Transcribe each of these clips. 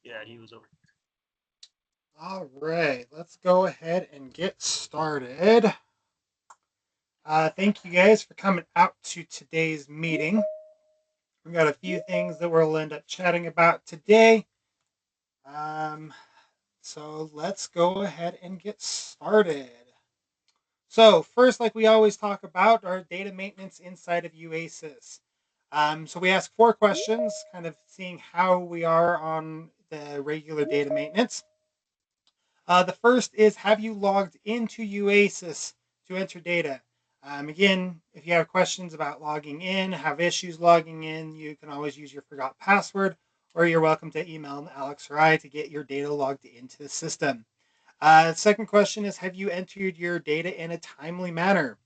Yeah, he was over. All right, let's go ahead and get started. Thank you guys for coming out to today's meeting. We've got a few things that we'll end up chatting about today. Um, so let's go ahead and get started. So first, like we always talk about, our data maintenance inside of UASys. So we ask 4 questions, kind of seeing how we are on the regular data maintenance. The first is, have you logged into UASys to enter data? Again, if you have questions about logging in, have issues logging in, you can always use your forgot password, or you're welcome to email Alex or I to get your data logged into the system. Second question is, have you entered your data in a timely manner?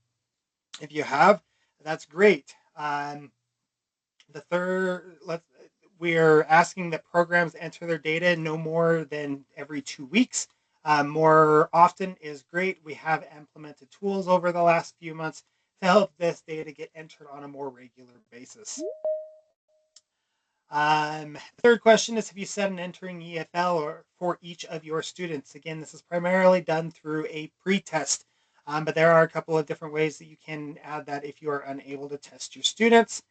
If you have, that's great. The third, we're asking that programs enter their data no more than every 2 weeks. More often is great. We have implemented tools over the last few months to help this data get entered on a more regular basis. Third question is, have you set an entering EFL or for each of your students? Again, this is primarily done through a pre-test, but there are a couple of different ways that you can add that if you are unable to test your students.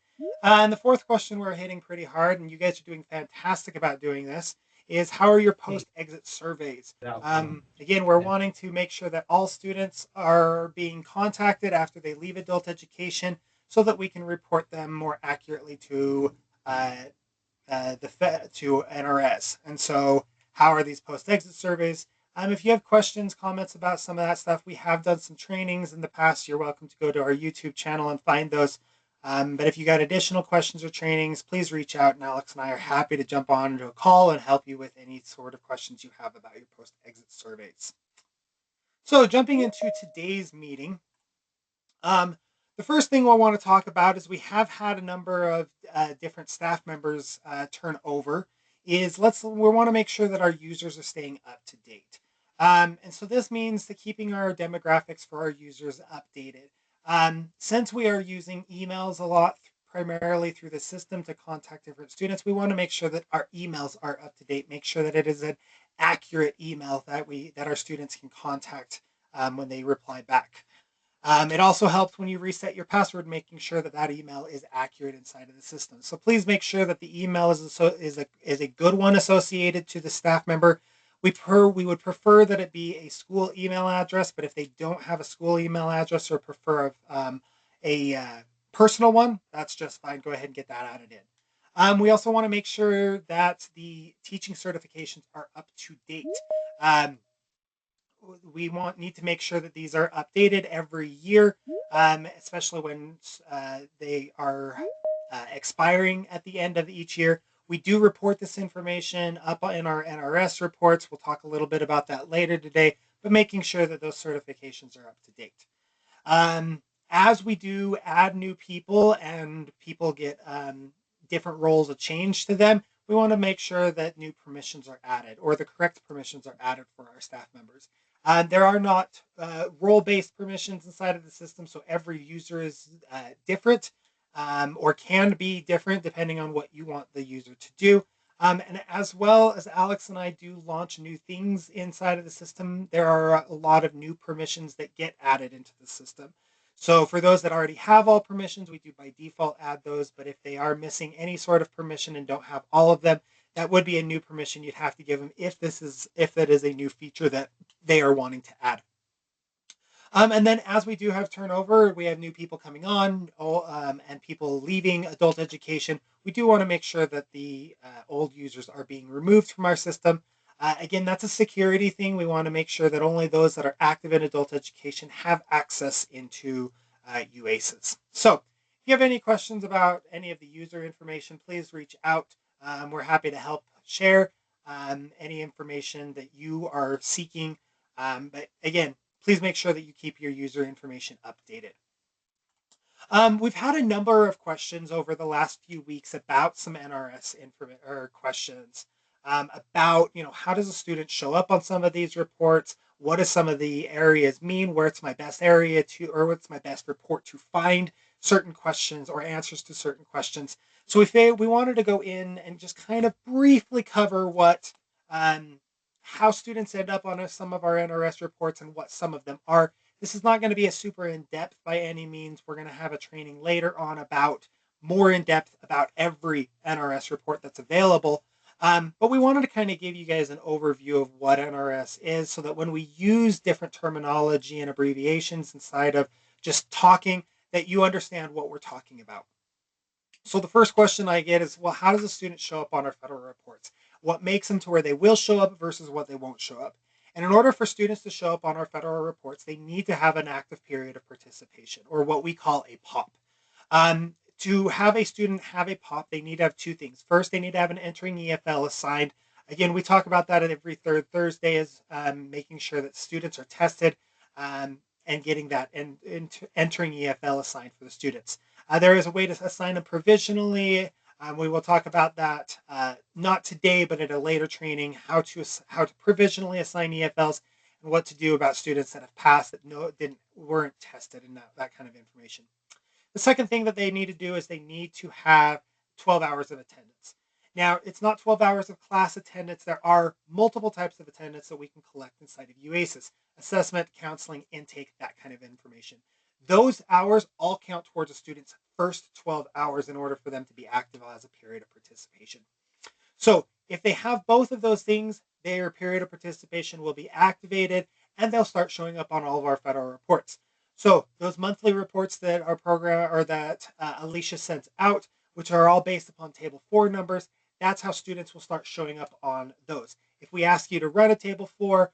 And the fourth question we're hitting pretty hard, and you guys are doing fantastic about doing this, is how are your post-exit surveys? Again, we're wanting to make sure that all students are being contacted after they leave adult education so that we can report them more accurately to uh, to NRS. And so, how are these post-exit surveys? If you have questions, comments about some of that stuff, we have done some trainings in the past. You're welcome to go to our YouTube channel and find those. But if you got additional questions or trainings, please reach out, and Alex and I are happy to jump on into a call and help you with any sort of questions you have about your post-exit surveys. So, jumping into today's meeting, um, the first thing I want to talk about is we have had a number of different staff members turn over. We want to make sure that our users are staying up to date, and so this means that keeping our demographics for our users updated. Since we are using emails a lot, primarily through the system to contact different students, we want to make sure that our emails are up to date. Make sure that it is an accurate email that our students can contact when they reply back. It also helps when you reset your password, making sure that that email is accurate inside of the system. So please make sure that the email is a good one associated to the staff member. We would prefer that it be a school email address, but if they don't have a school email address or prefer a personal one, that's just fine. Go ahead and get that added in. We also want to make sure that the teaching certifications are up to date. Um, we need to make sure that these are updated every year, especially when they are expiring at the end of each year. We do report this information up in our NRS reports. We'll talk a little bit about that later today, but making sure that those certifications are up to date. As we do add new people and people get different roles of change to them, we want to make sure that new permissions are added or the correct permissions are added for our staff members. There are not role-based permissions inside of the system, so every user is different or can be different depending on what you want the user to do. And as well as Alex and I do launch new things inside of the system, there are a lot of new permissions that get added into the system. So for those that already have all permissions, we do by default add those. But if they are missing any sort of permission and don't have all of them, that would be a new permission you'd have to give them if that is a new feature that they are wanting to add. And then as we do have turnover, we have new people coming on and people leaving adult education. We do want to make sure that the old users are being removed from our system. Again, that's a security thing. We want to make sure that only those that are active in adult education have access into UASys. So if you have any questions about any of the user information, please reach out. We're happy to help share any information that you are seeking. But again, please make sure that you keep your user information updated. We've had a number of questions over the last few weeks about some NRS or questions about, how does a student show up on some of these reports? What do some of the areas mean? Where it's my best area to, or what's my best report to find certain questions or answers to certain questions. So we wanted to go in and just kind of briefly cover um, how students end up on some of our NRS reports and what some of them are. This is not going to be a super in depth by any means. We're going to have a training later on about more in depth about every NRS report that's available. But we wanted to kind of give you guys an overview of what NRS is so that when we use different terminology and abbreviations inside of just talking, that you understand what we're talking about. So the first question I get is, well, how does a student show up on our federal reports? What makes them to where they will show up versus what they won't show up? And in order for students to show up on our federal reports, they need to have an active period of participation, or what we call a POP. To have a student have a POP, they need to have two things. First, they need to have an entering EFL assigned. Again, we talk about that at every third Thursday, is making sure that students are tested and getting that entering EFL assigned for the students. There is a way to assign them provisionally. We will talk about that not today, but at a later training, how to provisionally assign EFLs and what to do about students that have passed that weren't tested and that kind of information. The second thing that they need to do is they need to have 12 hours of attendance. Now, it's not 12 hours of class attendance. There are multiple types of attendance that we can collect inside of UASIS: assessment, counseling, intake, that kind of information. Those hours all count towards a student's first 12 hours in order for them to be active as a period of participation. So if they have both of those things, their period of participation will be activated and they'll start showing up on all of our federal reports. So those monthly reports that our program or that Alicia sends out, which are all based upon table 4 numbers, that's how students will start showing up on those. If we ask you to run a table 4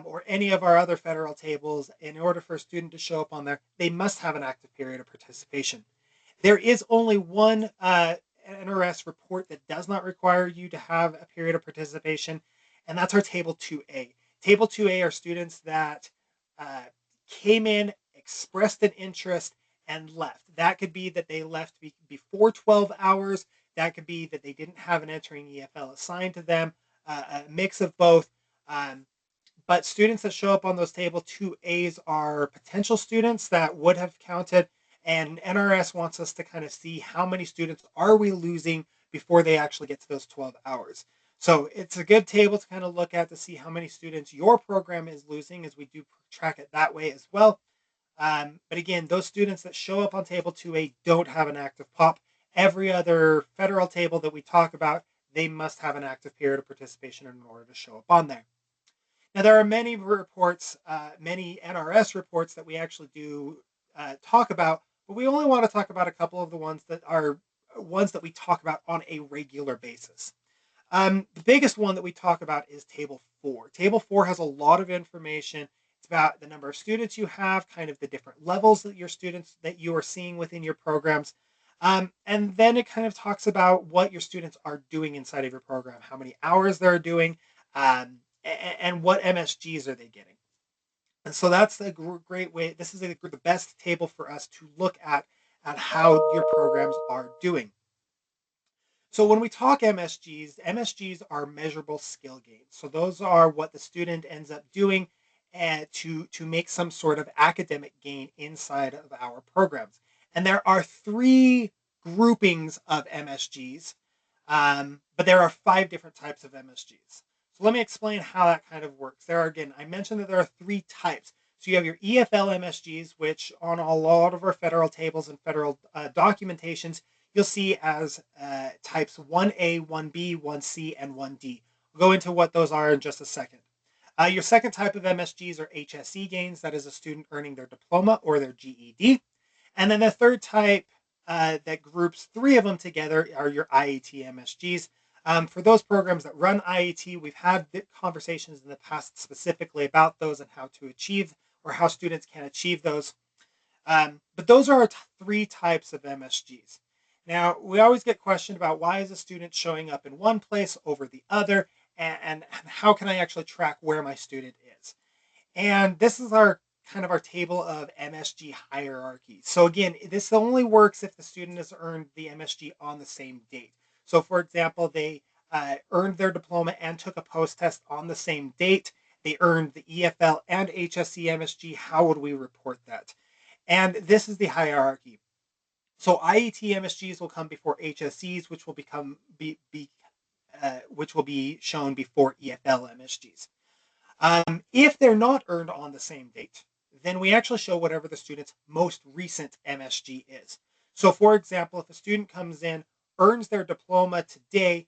or any of our other federal tables, in order for a student to show up on there, they must have an active period of participation. There is only one NRS report that does not require you to have a period of participation, and that's our Table 2A. Table 2A are students that uh, came in, expressed an interest, and left. That could be that they left before 12 hours. That could be that they didn't have an entering EFL assigned to them, a mix of both. Um, but students that show up on those table 2As are potential students that would have counted, and NRS wants us to kind of see how many students are we losing before they actually get to those 12 hours. So it's a good table to kind of look at to see how many students your program is losing, as we do track it that way as well. But again, those students that show up on table 2A don't have an active POP. Every other federal table that we talk about, they must have an active period of participation in order to show up on there. Now, there are many reports, many NRS reports that we actually do talk about, but we only want to talk about a couple of the ones that are ones that we talk about on a regular basis. The biggest one that we talk about is Table 4. Table 4 has a lot of information. It's about the number of students you have, kind of the different levels that your students that you are seeing within your programs. And then it kind of talks about what your students are doing inside of your program, how many hours they're doing, and what MSGs are they getting. And so that's a great way. This is the best table for us to look at how your programs are doing. So when we talk MSGs are measurable skill gains. So those are what the student ends up doing to make some sort of academic gain inside of our programs. And there are 3 groupings of MSGs, but there are 5 different types of MSGs. So let me explain how that kind of works. Again, I mentioned that there are 3 types. So you have your EFL MSGs, which on a lot of our federal tables and federal documentations, you'll see as types 1A, 1B, 1C, and 1D. We'll go into what those are in just a second. Your second type of MSGs are HSE gains. That is a student earning their diploma or their GED. And then the third type that groups 3 of them together are your IAT MSGs. For those programs that run IAT, we've had conversations in the past specifically about those and how to achieve or how students can achieve those. But those are 3 types of MSGs. Now, we always get questioned about why is a student showing up in one place over the other, and how can I actually track where my student is? And this is our table of MSG hierarchy. So again, this only works if the student has earned the MSG on the same date. So for example, they earned their diploma and took a post-test on the same date. They earned the EFL and HSE MSG. How would we report that? And this is the hierarchy. So IET MSGs will come before HSEs, which will which will be shown before EFL MSGs. If they're not earned on the same date, then we actually show whatever the student's most recent MSG is. So, for example, if a student comes in, earns their diploma today,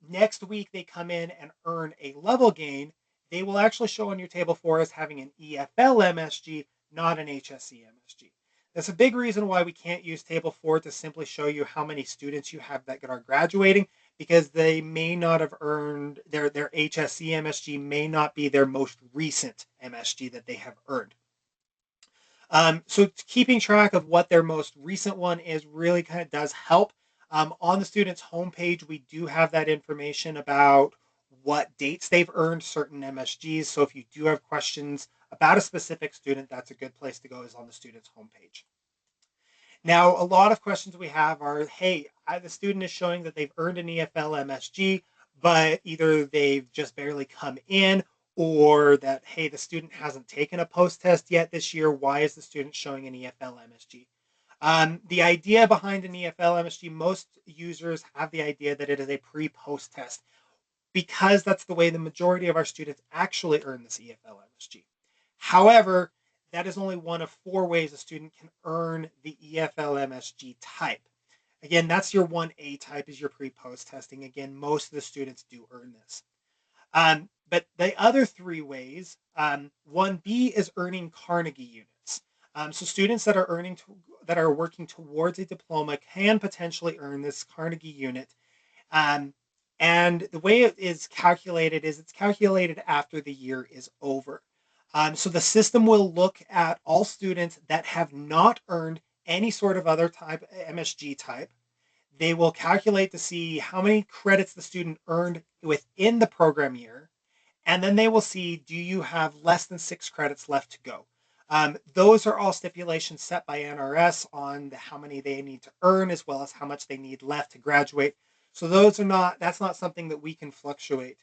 next week they come in and earn a level gain, they will actually show on your table for us having an EFL MSG, not an HSE MSG. That's a big reason why we can't use table 4 to simply show you how many students you have that are graduating, because they may not have earned their HSE MSG may not be their most recent MSG that they have earned. So keeping track of what their most recent one is really kind of does help. On the student's homepage, we do have that information about what dates they've earned certain MSGs. So if you do have questions about a specific student, that's a good place to go, is on the student's homepage. Now, a lot of questions we have are, hey, the student is showing that they've earned an EFL MSG, but either they've just barely come in, or that, hey, the student hasn't taken a post test yet this year. Why is the student showing an EFL MSG? The idea behind an EFL MSG, most users have the idea that it is a pre-post test, because that's the way the majority of our students actually earn this EFL MSG. However, that is only one of 4 ways a student can earn the EFL MSG type. Again, that's your 1A type, is your pre-post testing. Again, most of the students do earn this. But the other 3 ways, 1B is earning Carnegie units. So students that that are working towards a diploma can potentially earn this Carnegie unit. Um, and the way it is calculated is it's calculated after the year is over. So the system will look at all students that have not earned any sort of other type, MSG type. They will calculate to see how many credits the student earned within the program year. And then they will see, do you have less than 6 credits left to go? Those are all stipulations set by NRS on how many they need to earn, as well as how much they need left to graduate. So that's not something that we can fluctuate.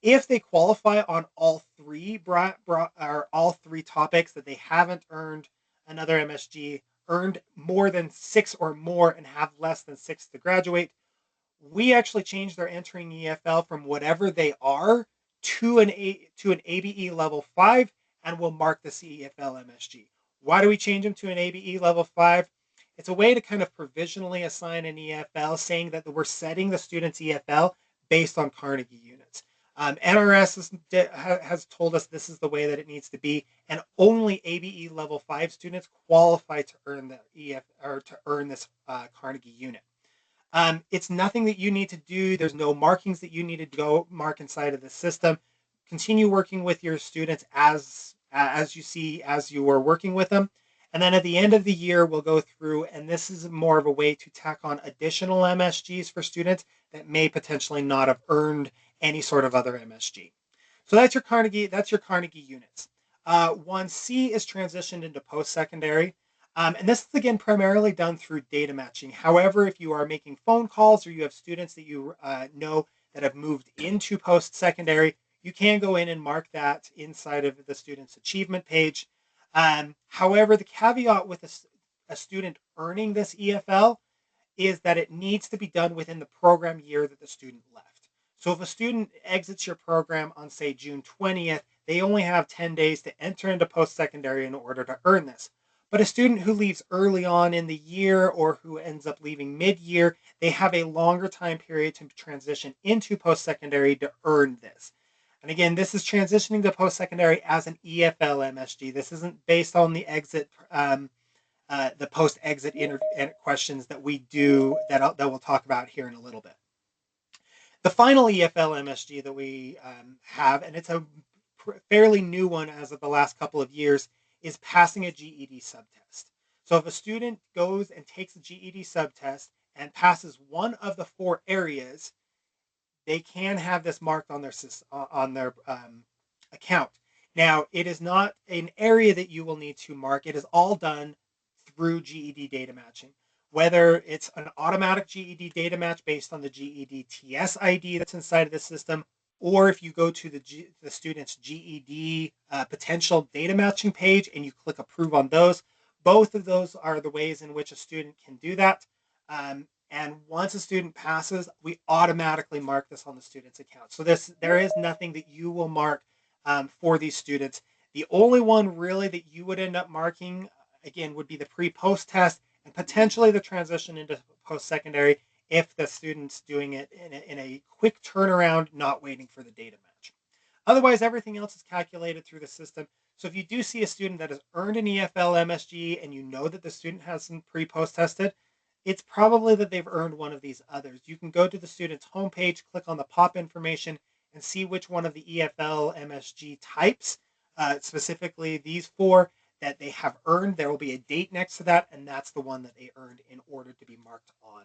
If they qualify on all three or all 3 topics, that they haven't earned another MSG, earned more than 6 or more, and have less than 6 to graduate, we actually change their entering EFL from whatever they are to an ABE level 5, and we'll mark the CEFL MSG. Why do we change them to an ABE level 5? It's a way to kind of provisionally assign an EFL, saying that we're setting the student's EFL based on Carnegie units. NRS has told us this is the way that it needs to be, and only ABE level 5 students qualify to earn the or to earn this Carnegie unit. It's nothing that you need to do. There's no markings that you need to go mark inside of the system. Continue working with your students as you see as you are working with them. And then at the end of the year, we'll go through, and this is more of a way to tack on additional MSGs for students that may potentially not have earned any sort of other MSG. So that's your Carnegie units. 1C is transitioned into post-secondary. And this is again primarily done through data matching. However, if you are making phone calls or you have students that you know that have moved into post-secondary, you can go in and mark that inside of the student's achievement page. However, the caveat with a student earning this EFL is that it needs to be done within the program year that the student left. So if a student exits your program on, say, June 20th, they only have 10 days to enter into post-secondary in order to earn this. But a student who leaves early on in the year, or who ends up leaving mid-year, they have a longer time period to transition into post-secondary to earn this. And again, this is transitioning to post-secondary as an EFL MSG. This isn't based on the post-exit questions that we do that we'll talk about here in a little bit. The final EFL MSG that we have, and it's a fairly new one as of the last couple of years, is passing a GED subtest. So if a student goes and takes a GED subtest and passes one of the 4 areas, they can have this marked on their account. Now, it is not an area that you will need to mark. It is all done through GED data matching. Whether it's an automatic GED data match based on the GED TS ID that's inside of the system, or if you go to the student's GED potential data matching page and you click approve on those, both of those are the ways in which a student can do that. And once a student passes, we automatically mark this on the student's account. So there is nothing that you will mark for these students. The only one really that you would end up marking, again, would be the pre-post test and potentially the transition into post-secondary if the student's doing it in a quick turnaround, not waiting for the data match. Otherwise, everything else is calculated through the system. So if you do see a student that has earned an EFL MSG and you know that the student hasn't pre-post tested, it's probably that they've earned one of these others. You can go to the student's homepage, click on the pop information, and see which one of the EFL MSG types, specifically these four, that they have earned. There will be a date next to that, and that's the one that they earned in order to be marked on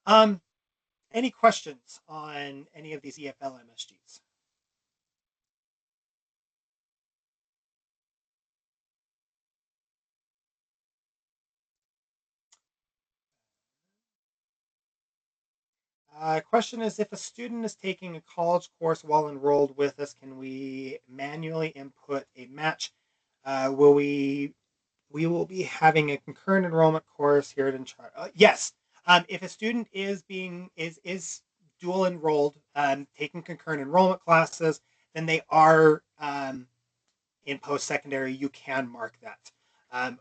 that. Any questions on any of these EFL MSGs? Question is, if a student is taking a college course while enrolled with us, can we manually input a match? Will we will be having a concurrent enrollment course here at Inchart. Yes, if a student is dual enrolled, taking concurrent enrollment classes, then they are in post secondary. You can mark that.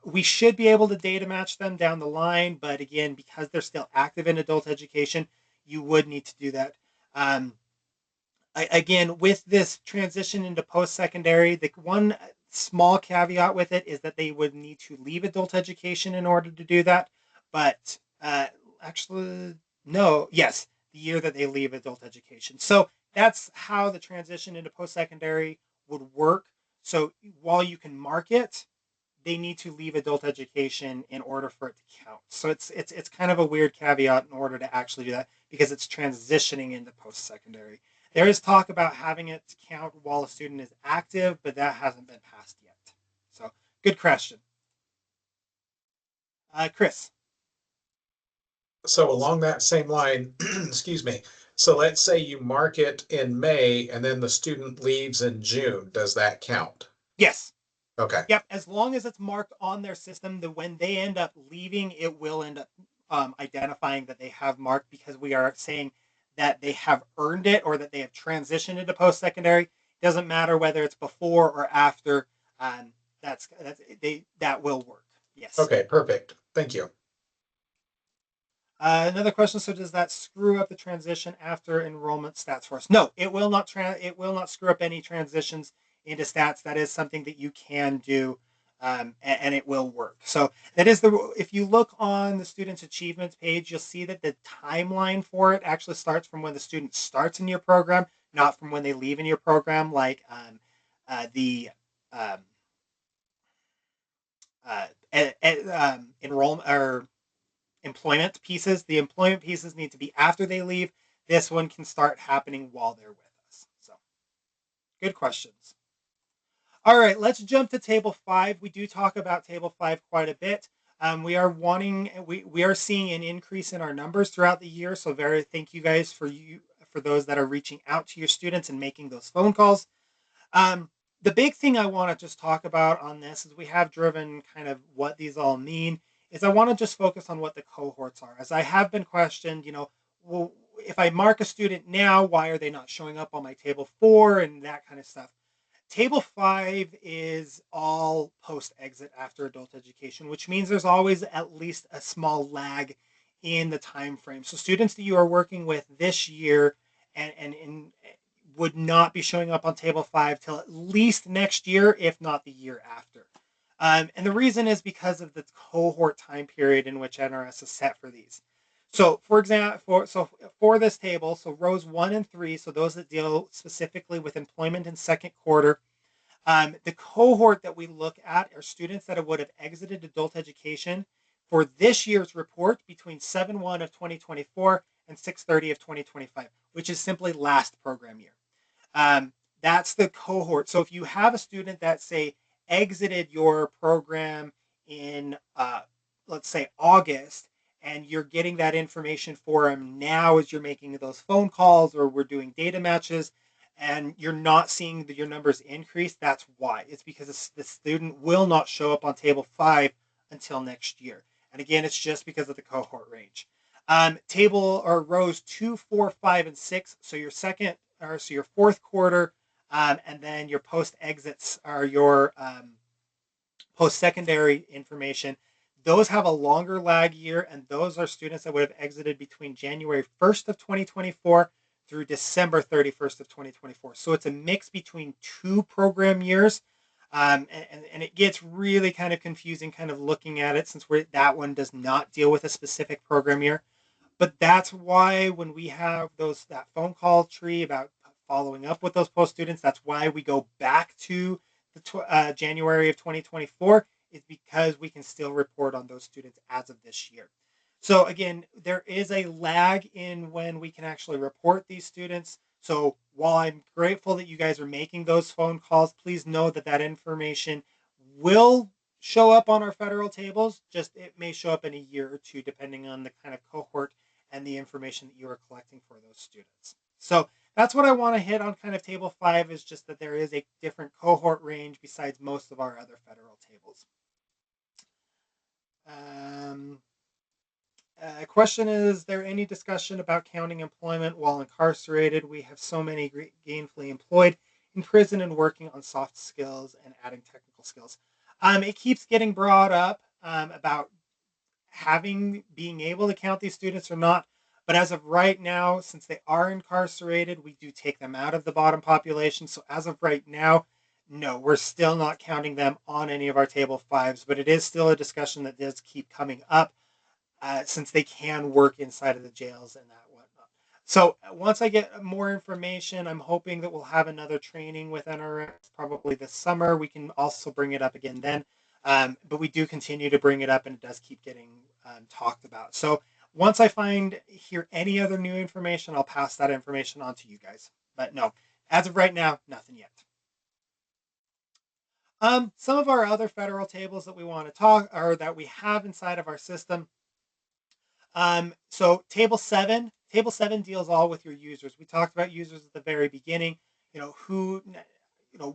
We should be able to data match them down the line, but again, because they're still active in adult education, you would need to do that. Um, Again, with this transition into post secondary, the one small caveat with it is that they would need to leave adult education in order to do that. But actually, no, yes, the year that they leave adult education. So that's how the transition into post secondary would work. So while you can mark it, they need to leave adult education in order for it to count. So it's kind of a weird caveat in order to actually do that because it's transitioning into post secondary. There is talk about having it count while a student is active, but that hasn't been passed yet. So good question, Chris. So along that same line, excuse me. So let's say you mark it in May and then the student leaves in June. Does that count? Yes. Okay. Yep. As long as it's marked on their system, that when they end up leaving, it will end up identifying that they have marked because we are saying that they have earned it or that they have transitioned into post secondary. Doesn't matter whether it's before or after. That will work. Yes. Okay, perfect. Thank you. Another question: so does that screw up the transition after enrollment stats for us? No, it will not. It will not screw up any transitions into stats. That is something that you can do, and it will work. So that is the. If you look on the students' achievements page, you'll see that the timeline for it actually starts from when the student starts in your program, not from when they leave in your program. Like the um, enrollment or employment pieces. The employment pieces need to be after they leave. This one can start happening while they're with us. So, good questions. All right, let's jump to table 5. We do talk about table 5 quite a bit. We are seeing an increase in our numbers throughout the year. So, very thank you guys for those that are reaching out to your students and making those phone calls. Um, the big thing I want to just talk about on this is we have driven kind of what these all mean. Is I want to just focus on what the cohorts are, as I have been questioned. Well, if I mark a student now, why are they not showing up on my table 4 and that kind of stuff? Table 5 is all post exit after adult education, which means there's always at least a small lag in the time frame. So students that you are working with this year and would not be showing up on table 5 till at least next year, if not the year after. And the reason is because of the cohort time period in which NRS is set for these. So, for example, for this table, so rows 1 and 3, so those that deal specifically with employment in second quarter, the cohort that we look at are students that would have exited adult education for this year's report between 7/1 of 2024 and 6/30 of 2025, which is simply last program year. That's the cohort. So if you have a student that, say, exited your program in, let's say, August, and you're getting that information for them now as you're making those phone calls or we're doing data matches, and you're not seeing your numbers increase, that's why. It's because the student will not show up on table 5 until next year. And again, it's just because of the cohort range. Table or rows 2, 4, 5, and 6. So your second, or so your fourth quarter, and then your post exits are your post-secondary information. Those have a longer lag year, and those are students that would have exited between January 1st of 2024 through December 31st of 2024. So it's a mix between two program years. And it gets really kind of confusing kind of looking at it, since that one does not deal with a specific program year. But that's why when we have that phone call tree about following up with those post students, that's why we go back to the January of 2024, is because we can still report on those students as of this year. So again, there is a lag in when we can actually report these students. So while I'm grateful that you guys are making those phone calls, please know that that information will show up on our federal tables. Just it may show up in a year or two, depending on the kind of cohort and the information that you are collecting for those students. So that's what I want to hit on kind of table 5, is just that there is a different cohort range besides most of our other federal tables. Question is there any discussion about counting employment while incarcerated? We have so many gainfully employed in prison and working on soft skills and adding technical skills. It keeps getting brought up about being able to count these students or not. But as of right now, since they are incarcerated, we do take them out of the bottom population. So as of right now, no, we're still not counting them on any of our table 5s, but it is still a discussion that does keep coming up, since they can work inside of the jails and that whatnot. So once I get more information, I'm hoping that we'll have another training with NRS probably this summer. We can also bring it up again then. But we do continue to bring it up, and it does keep getting talked about. So once I hear any other new information, I'll pass that information on to you guys. But no, as of right now, nothing yet. Some of our other federal tables that we want to talk, or that we have inside of our system. So table 7 deals all with your users. We talked about users at the very beginning.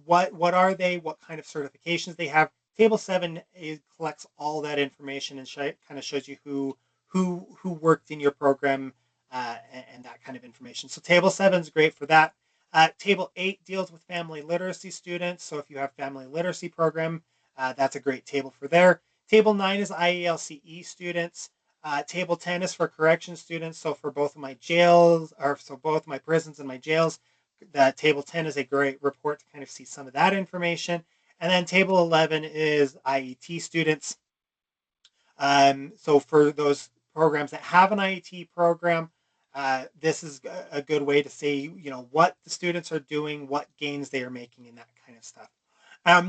What are they? What kind of certifications they have? Table 7 collects all that information and kind of shows you who worked in your program, and that kind of information. So table 7 is great for that. Table 8 deals with family literacy students. So if you have family literacy program, that's a great table for there. Table 9 is IELCE students. Table 10 is for correction students. So for both of my both my prisons and my jails, that table 10 is a great report to kind of see some of that information. And then table 11 is IET students. So for those programs that have an IET program, this is a good way to see, what the students are doing, what gains they are making, and that kind of stuff.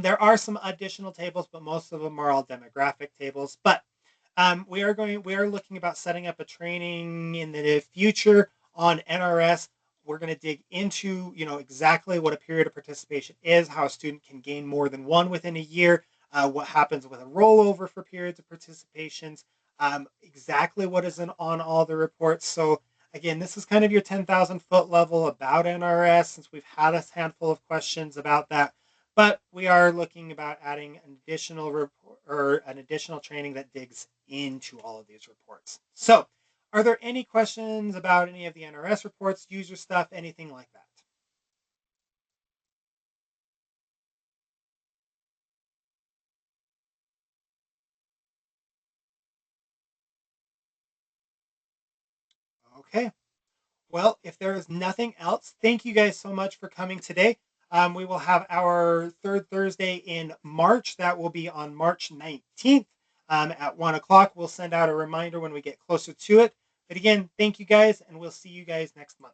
There are some additional tables, but most of them are all demographic tables. But we are looking about setting up a training in the future on NRS. We're going to dig into, exactly what a period of participation is, how a student can gain more than one within a year, what happens with a rollover for periods of participations, exactly what is on all the reports. So again, this is kind of your 10,000 foot level about NRS, since we've had a handful of questions about that. But we are looking about adding an additional report or an additional training that digs into all of these reports. So, are there any questions about any of the NRS reports, user stuff, anything like that? Okay. Well, if there is nothing else, thank you guys so much for coming today. We will have our third Thursday in March. That will be on March 19th, at 1 o'clock. We'll send out a reminder when we get closer to it. But again, thank you guys, and we'll see you guys next month.